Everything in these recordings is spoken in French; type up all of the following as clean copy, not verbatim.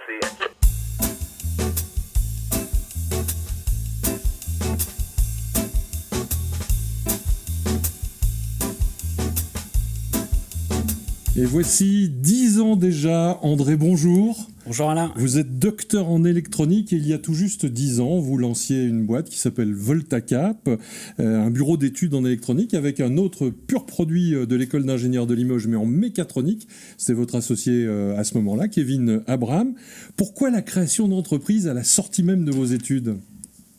Et voici 10 ans déjà. André, bonjour. Bonjour Alain. Vous êtes docteur en électronique et il y a tout juste 10 ans, vous lanciez une boîte qui s'appelle Voltacap, un bureau d'études en électronique avec un autre pur produit de l'école d'ingénieurs de Limoges, mais en mécatronique. C'était votre associé à ce moment-là, Kevin Abraham. Pourquoi la création d'entreprise à la sortie même de vos études ?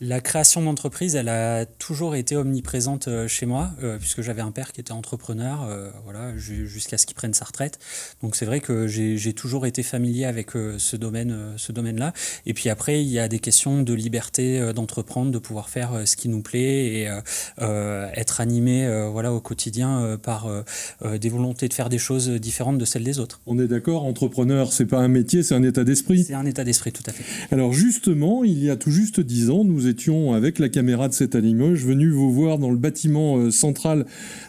La création d'entreprise, elle a toujours été omniprésente chez moi, puisque j'avais un père qui était entrepreneur, jusqu'à ce qu'il prenne sa retraite. Donc c'est vrai que j'ai toujours été familier avec ce domaine-là. Et puis après, il y a des questions de liberté d'entreprendre, de pouvoir faire ce qui nous plaît et être animé au quotidien par des volontés de faire des choses différentes de celles des autres. On est d'accord, entrepreneur, c'est pas un métier, c'est un état d'esprit. C'est un état d'esprit, tout à fait. Alors justement, il y a tout juste 10 ans, nous étions avec la caméra de cette à Limoges venus vous voir dans le bâtiment central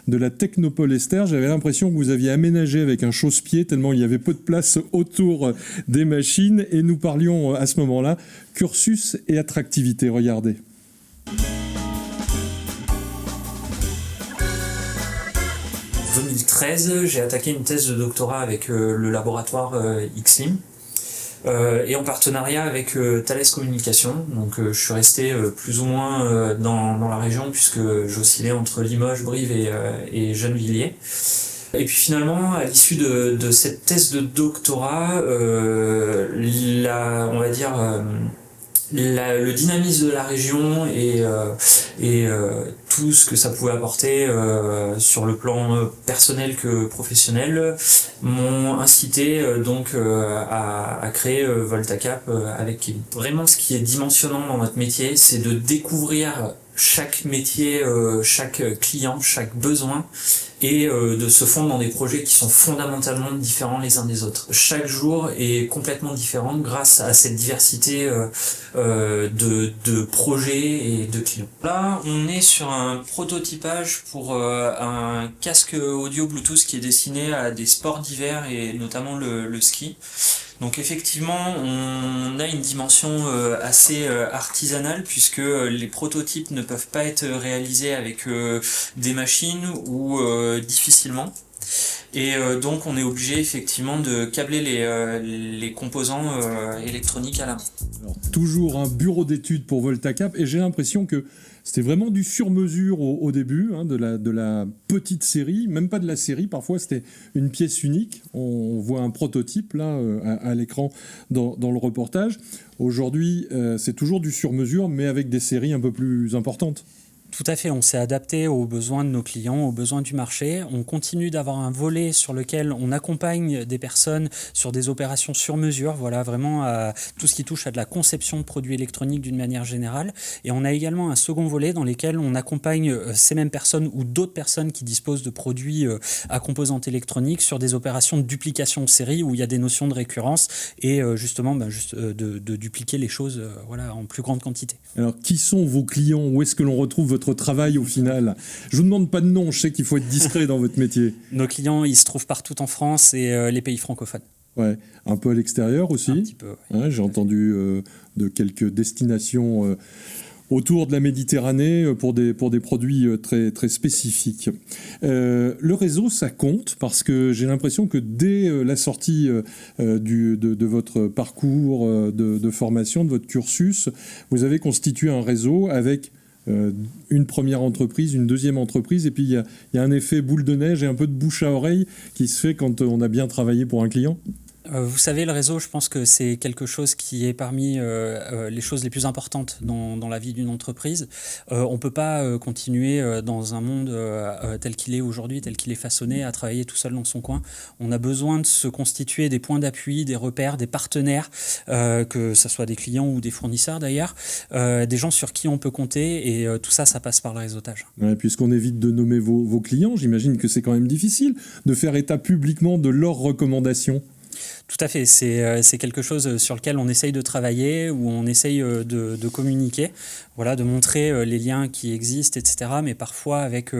de la Technopole Esther. J'avais l'impression que vous aviez aménagé avec un chausse-pied tellement il y avait peu de place autour des machines et nous parlions à ce moment-là cursus et attractivité. Regardez. En 2013, j'ai attaqué une thèse de doctorat avec le laboratoire XLIM. Et en partenariat avec Thales Communication. Donc je suis resté plus ou moins dans la région puisque j'oscillais entre Limoges, Brive et Gennevilliers. Et puis finalement, à l'issue de cette thèse de doctorat, le dynamisme de la région et tout ce que ça pouvait apporter sur le plan personnel que professionnel m'ont incité à créer Voltacap avec Kevin. Vraiment, ce qui est dimensionnant dans notre métier, c'est de découvrir chaque métier, chaque client, chaque besoin et de se fondre dans des projets qui sont fondamentalement différents les uns des autres. Chaque jour est complètement différent grâce à cette diversité de projets et de clients. Là, on est sur un prototypage pour un casque audio Bluetooth qui est destiné à des sports d'hiver et notamment le ski. Donc effectivement, on a une dimension assez artisanale puisque les prototypes ne peuvent pas être réalisés avec des machines ou difficilement. Et donc on est obligé effectivement de câbler les composants électroniques à la main. Alors, toujours un bureau d'études pour Voltacap et j'ai l'impression que c'était vraiment du sur-mesure au début, de la petite série, même pas de la série, parfois c'était une pièce unique. On voit un prototype là à l'écran dans le reportage. Aujourd'hui, c'est toujours du sur-mesure, mais avec des séries un peu plus importantes. Tout à fait, on s'est adapté aux besoins de nos clients, aux besoins du marché. On continue d'avoir un volet sur lequel on accompagne des personnes sur des opérations sur mesure, vraiment à tout ce qui touche à de la conception de produits électroniques d'une manière générale. Et on a également un second volet dans lequel on accompagne ces mêmes personnes ou d'autres personnes qui disposent de produits à composantes électroniques sur des opérations de duplication de série où il y a des notions de récurrence et de dupliquer les choses en plus grande quantité. Alors, qui sont vos clients ? Où est-ce que l'on retrouve votre travail au final ? Je vous demande pas de nom, je sais qu'il faut être discret dans votre métier. Nos clients, ils se trouvent partout en France et les pays francophones. Ouais, un peu à l'extérieur aussi. Un petit peu. Ouais, j'ai entendu de quelques destinations autour de la Méditerranée pour des produits très, très spécifiques. Le réseau, ça compte parce que j'ai l'impression que dès la sortie de votre parcours de formation, de votre cursus, vous avez constitué un réseau avec une première entreprise, une deuxième entreprise, et puis il y a un effet boule de neige et un peu de bouche à oreille qui se fait quand on a bien travaillé pour un client. Vous savez, le réseau, je pense que c'est quelque chose qui est parmi les choses les plus importantes dans la vie d'une entreprise. On ne peut pas continuer dans un monde tel qu'il est aujourd'hui, tel qu'il est façonné, à travailler tout seul dans son coin. On a besoin de se constituer des points d'appui, des repères, des partenaires, que ce soit des clients ou des fournisseurs d'ailleurs, des gens sur qui on peut compter, et tout ça, ça passe par le réseautage. Ouais, puisqu'on évite de nommer vos clients, j'imagine que c'est quand même difficile de faire état publiquement de leurs recommandations. Tout à fait, c'est quelque chose sur lequel on essaye de travailler, où on essaye de communiquer, voilà, de montrer les liens qui existent, etc. Mais parfois avec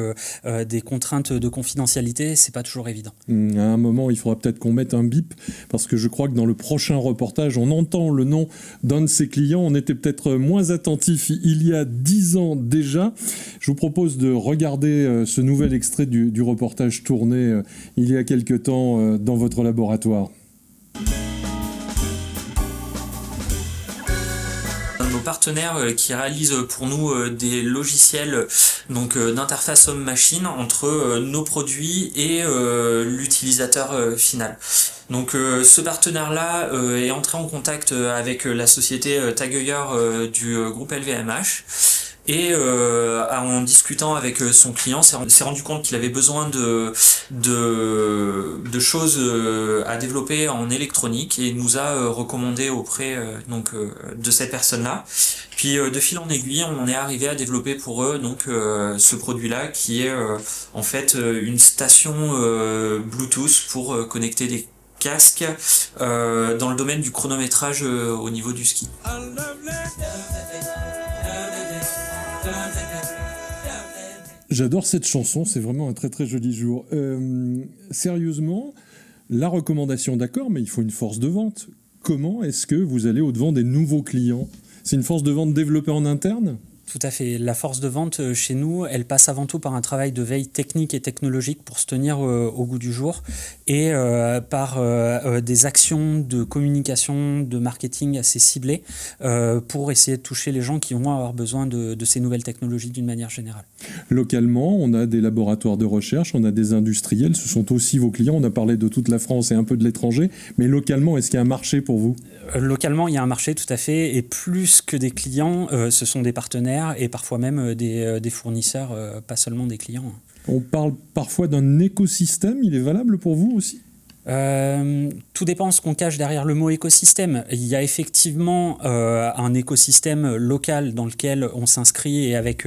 des contraintes de confidentialité, c'est pas toujours évident. À un moment, il faudra peut-être qu'on mette un bip, parce que je crois que dans le prochain reportage, on entend le nom d'un de ses clients. On était peut-être moins attentif il y a 10 ans déjà. Je vous propose de regarder ce nouvel extrait du reportage tourné il y a quelque temps dans votre laboratoire. Nos partenaires qui réalisent pour nous des logiciels donc d'interface homme-machine entre nos produits et l'utilisateur final. Donc ce partenaire-là est entré en contact avec la société Tagueilleur du groupe LVMH. Et en discutant avec son client, s'est rendu compte qu'il avait besoin de choses à développer en électronique et nous a recommandé auprès de cette personne-là. Puis de fil en aiguille, on en est arrivé à développer pour eux ce produit-là qui est en fait une station Bluetooth pour connecter des casques dans le domaine du chronométrage au niveau du ski. J'adore cette chanson, c'est vraiment un très très joli jour. Sérieusement, la recommandation d'accord, mais il faut une force de vente. Comment est-ce que vous allez au-devant des nouveaux clients ? C'est une force de vente développée en interne ? Tout à fait. La force de vente chez nous, elle passe avant tout par un travail de veille technique et technologique pour se tenir au goût du jour et par des actions de communication, de marketing assez ciblées pour essayer de toucher les gens qui vont avoir besoin de ces nouvelles technologies d'une manière générale. Localement, on a des laboratoires de recherche, on a des industriels, ce sont aussi vos clients. On a parlé de toute la France et un peu de l'étranger, mais localement, est-ce qu'il y a un marché pour vous ? Localement, il y a un marché, tout à fait, et plus que des clients, ce sont des partenaires et parfois même des fournisseurs, pas seulement des clients. On parle parfois d'un écosystème, il est valable pour vous aussi ? Tout dépend de ce qu'on cache derrière le mot écosystème. Il y a effectivement un écosystème local dans lequel on s'inscrit et avec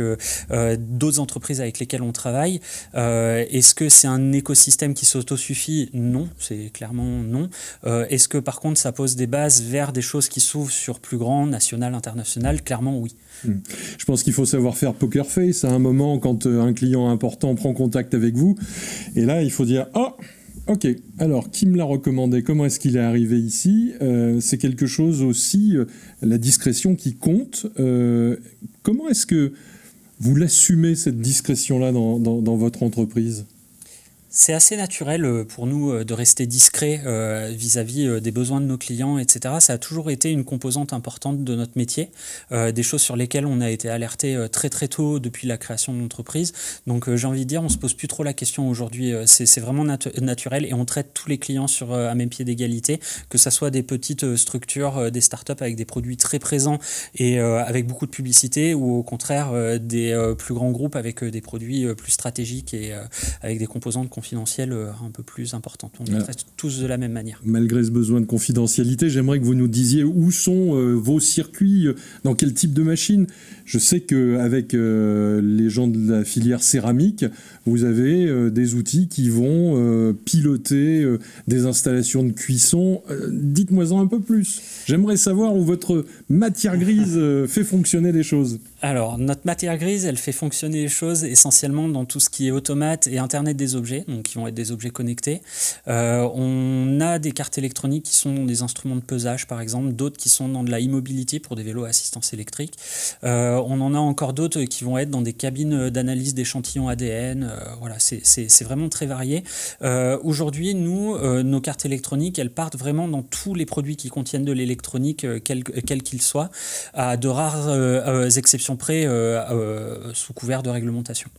d'autres entreprises avec lesquelles on travaille. Est-ce que c'est un écosystème qui s'autosuffit ? Non, c'est clairement non. Est-ce que par contre ça pose des bases vers des choses qui s'ouvrent sur plus grand, national, international ? Clairement oui. Je pense qu'il faut savoir faire poker face à un moment quand un client important prend contact avec vous. Et là, il faut dire « Oh !» Ok, alors qui me l'a recommandé ? Comment est-ce qu'il est arrivé ici ? C'est quelque chose aussi, la discrétion qui compte. Comment est-ce que vous l'assumez, cette discrétion-là, dans votre entreprise ? C'est assez naturel pour nous de rester discret vis-à-vis des besoins de nos clients, etc. Ça a toujours été une composante importante de notre métier, des choses sur lesquelles on a été alerté très très tôt depuis la création de l'entreprise. Donc j'ai envie de dire, on ne se pose plus trop la question aujourd'hui. C'est vraiment naturel et on traite tous les clients sur un même pied d'égalité, que ce soit des petites structures, des startups avec des produits très présents et avec beaucoup de publicité, ou au contraire des plus grands groupes avec des produits plus stratégiques et avec des composantes confidentielle un peu plus importante. On les traite tous de la même manière. Malgré ce besoin de confidentialité, j'aimerais que vous nous disiez où sont vos circuits, dans quel type de machine. Je sais qu'avec les gens de la filière céramique, vous avez des outils qui vont piloter des installations de cuisson. Dites-moi-en un peu plus. J'aimerais savoir où votre matière grise fait fonctionner les choses. Alors, notre matière grise, elle fait fonctionner les choses essentiellement dans tout ce qui est automate et Internet des objets, donc qui vont être des objets connectés. On a des cartes électroniques qui sont des instruments de pesage, par exemple, d'autres qui sont dans de la e-mobility pour des vélos à assistance électrique. On en a encore d'autres qui vont être dans des cabines d'analyse d'échantillons ADN. Voilà, c'est vraiment très varié. Aujourd'hui, nous, nos cartes électroniques, elles partent vraiment dans tous les produits qui contiennent de l'électronique, quel qu'il soit, à de rares exceptions près, sous couvert de réglementation.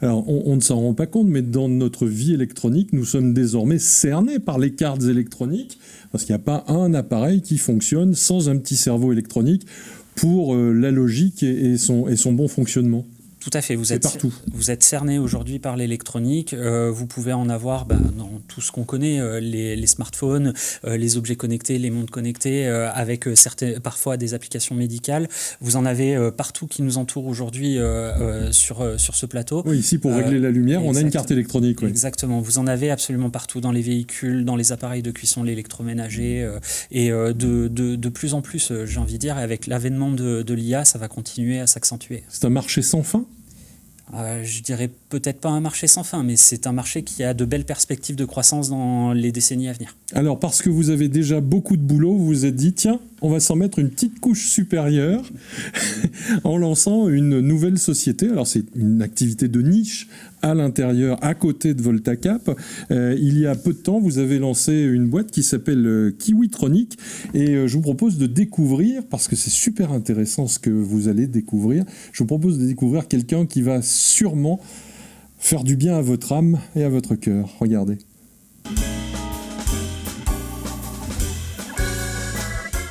Alors, on ne s'en rend pas compte, mais dans notre vie électronique, nous sommes désormais cernés par les cartes électroniques, parce qu'il n'y a pas un appareil qui fonctionne sans un petit cerveau électronique pour la logique et son bon fonctionnement. Tout à fait, vous êtes cerné aujourd'hui par l'électronique, vous pouvez en avoir dans tout ce qu'on connaît, les smartphones, les objets connectés, les montres connectées, avec parfois des applications médicales. Vous en avez partout qui nous entourent aujourd'hui sur ce plateau. Oui, ici pour régler la lumière, on a une carte électronique. Oui. Exactement, vous en avez absolument partout dans les véhicules, dans les appareils de cuisson, l'électroménager, et de plus en plus, j'ai envie de dire, avec l'avènement de l'IA, ça va continuer à s'accentuer. C'est un marché sans fin ? Je dirais peut-être pas un marché sans fin, mais c'est un marché qui a de belles perspectives de croissance dans les décennies à venir. Alors, parce que vous avez déjà beaucoup de boulot, vous vous êtes dit, tiens, on va s'en mettre une petite couche supérieure en lançant une nouvelle société. Alors, c'est une activité de niche à l'intérieur, à côté de Voltacap. Il y a peu de temps, vous avez lancé une boîte qui s'appelle Kiwitronic, et je vous propose de découvrir, parce que c'est super intéressant ce que vous allez découvrir, je vous propose de découvrir quelqu'un qui va sûrement faire du bien à votre âme et à votre cœur. Regardez.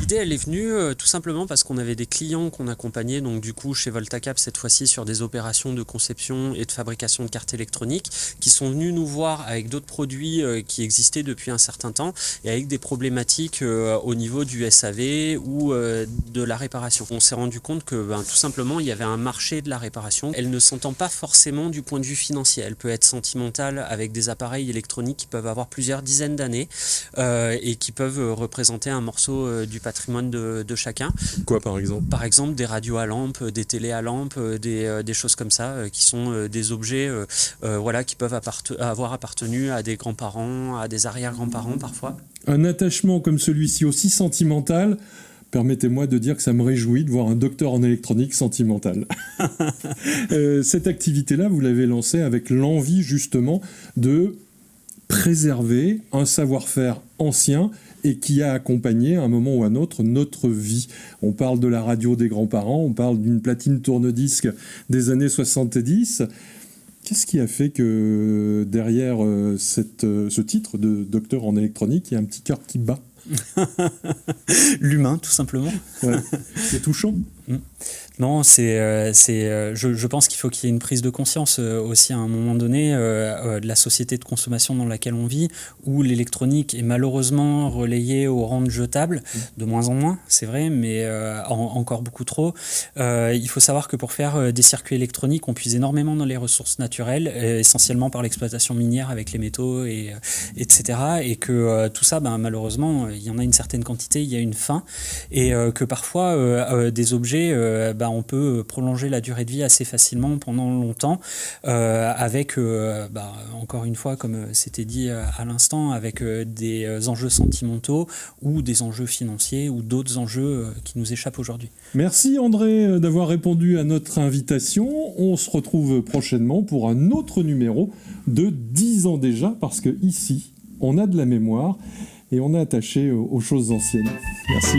L'idée, elle est venue tout simplement parce qu'on avait des clients qu'on accompagnait, donc du coup chez Voltacap cette fois-ci sur des opérations de conception et de fabrication de cartes électroniques, qui sont venus nous voir avec d'autres produits qui existaient depuis un certain temps et avec des problématiques au niveau du SAV ou de la réparation. On s'est rendu compte que tout simplement il y avait un marché de la réparation. Elle ne s'entend pas forcément du point de vue financier, elle peut être sentimentale avec des appareils électroniques qui peuvent avoir plusieurs dizaines d'années et qui peuvent représenter un morceau du patrimoine de chacun. Quoi par exemple ? Par exemple des radios à lampe, des télés à lampe, des choses comme ça qui sont des objets qui peuvent avoir appartenu à des grands-parents, à des arrière-grands-parents parfois. Un attachement comme celui-ci aussi sentimental, permettez-moi de dire que ça me réjouit de voir un docteur en électronique sentimental. Cette activité-là, vous l'avez lancée avec l'envie justement de préserver un savoir-faire ancien et qui a accompagné à un moment ou à un autre notre vie. On parle de la radio des grands-parents, on parle d'une platine tourne-disque des années 70. Qu'est-ce qui a fait que derrière ce titre de docteur en électronique, il y a un petit cœur qui bat ? L'humain, tout simplement. Ouais. C'est touchant. Non, je pense qu'il faut qu'il y ait une prise de conscience aussi à un moment donné de la société de consommation dans laquelle on vit, où l'électronique est malheureusement relayée au rang de jetable, de moins en moins, c'est vrai, mais encore beaucoup trop. Il faut savoir que pour faire des circuits électroniques, on puise énormément dans les ressources naturelles, essentiellement par l'exploitation minière avec les métaux, etc. Et que tout ça, malheureusement, il y en a une certaine quantité, il y a une fin, et que parfois des objets, on peut prolonger la durée de vie assez facilement pendant longtemps avec, encore une fois, comme c'était dit à l'instant, avec des enjeux sentimentaux ou des enjeux financiers ou d'autres enjeux qui nous échappent aujourd'hui. Merci André d'avoir répondu à notre invitation. On se retrouve prochainement pour un autre numéro de 10 ans déjà, parce que ici, on a de la mémoire et on est attaché aux choses anciennes. Merci.